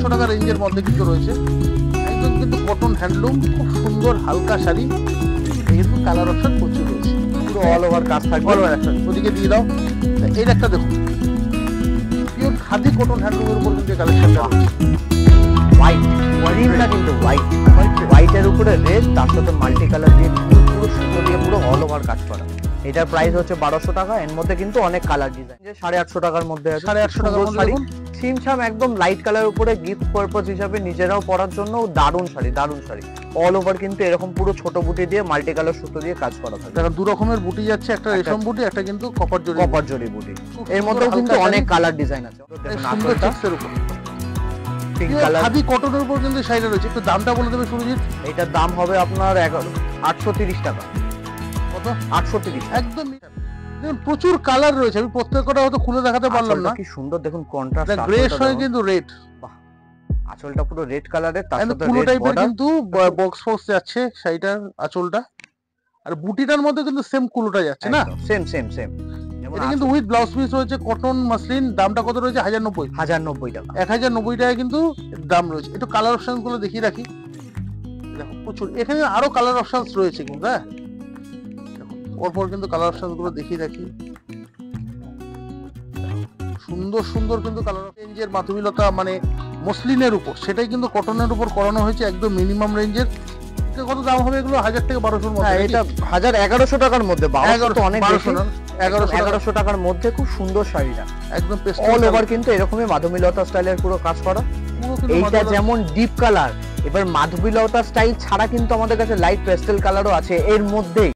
1,500 টাকা রেঞ্জের মধ্যে কিন্তু রয়েছে। একদম কিন্তু কটন হ্যান্ডলুম, খুব সুন্দর হালকা শাড়ি। এই কিন্তু কালার অপশন প্রচুর রয়েছে, পুরো অল ওভার কাজ থাকবে। All over option. ওদিকে দিয়ে দাও। এই একটা দেখুন, পিওর খাদি কটন হ্যান্ডলুমের উপর কিন্তু কালেকশনটা রয়েছে। হোয়াইট ওয়ারিংটা কিন্তু হোয়াইটের উপরে রেড, তার সাথে মাল্টি কালার দিয়ে পুরো সুতো দিয়ে পুরো অল ওভার কাজ করা। এটার প্রাইস হচ্ছে 1200 টাকা। এর মধ্যে কিন্তু অনেক কালার ডিজাইন, যে 850 টাকার মধ্যে আছে। 850 টাকার মধ্যে শাড়ি দেখুন, সিমসাম একদম লাইট কালার উপরে গিফট পারপাস হিসাবে নিজেরাও পরার জন্য দারুণ শাড়ি, দারুণ শাড়ি। অল ওভার কিন্তু এরকম পুরো ছোট বুটি দিয়ে মাল্টি কালার সুতো দিয়ে কাজ করা থাকে। দেখুন দু রকমের বুটি যাচ্ছে, একটা রেশম বুটি, একটা কিন্তু কপার জরি বুটি। এর মধ্যেও কিন্তু অনেক কালার ডিজাইন আছে। সুন্দর চেক্সের উপর পিঙ্ক কালার খাদি কটনের উপর কিন্তু শাড়িটা রয়েছে। একটু দামটা বলে দেবে সুরজিৎ। এটার দাম হবে আপনার 830 টাকা। কত? 830। একদম দেখুন প্রচুর কালার রয়েছে, আমি প্রত্যেকটা হয়তো খুলে দেখাতে পারলাম না। কি সুন্দর দেখুন কন্ট্রাস্ট, গ্রে সঙ্গে কিন্তু রেড। আঁচলটা পুরো রেড কালারের, তার সাথে পুরো রেড টাইপের বর্ডার, কিন্তু বক্স ফক্স যাচ্ছে শাড়িটার আঁচলটা, আর বুটিটার মধ্যে কিন্তু সেম কুলোটা যাচ্ছে না। সেম এটা কিন্তু উইথ ব্লাউজ পিস রয়েছে, কটন মাসলিন। দামটা কত রয়েছে? 1090 টাকা। 1090 টাকা কিন্তু দাম রয়েছে। একটু কালার অপশন গুলো দেখিয়ে রাখি। দেখো প্রচুর এখানে আরো কালার অপশনস রয়েছে কিন্তু। হ্যাঁ পরপর কিন্তু কালার অপশনস গুলো দেখিয়ে রাখি। সুন্দর সুন্দর কিন্তু কালার রেঞ্জের মাধবীলতা, মানে মসলিনের উপর, সেটাই কিন্তু কটনের উপর করানো হয়েছে, একদম মিনিমাম রেঞ্জের। কত দাম হবে এগুলো? 1000 থেকে 1200 এর মধ্যে। হ্যাঁ এটা 1100 টাকার মধ্যে। 1200 তো অনেক বেশি। 1100 টাকার মধ্যে খুব সুন্দর শাড়িটা, একদম অল ওভার কিন্তু এরকমই মাধবীলতা স্টাইলের পুরো কাজ করা। এইটা যেমন ডিপ কালার, এবার মাধবীলতা স্টাইল ছাড়া কিন্তু আমাদের কাছে লাইট পেস্টেল কালারও আছে এর মধ্যেই।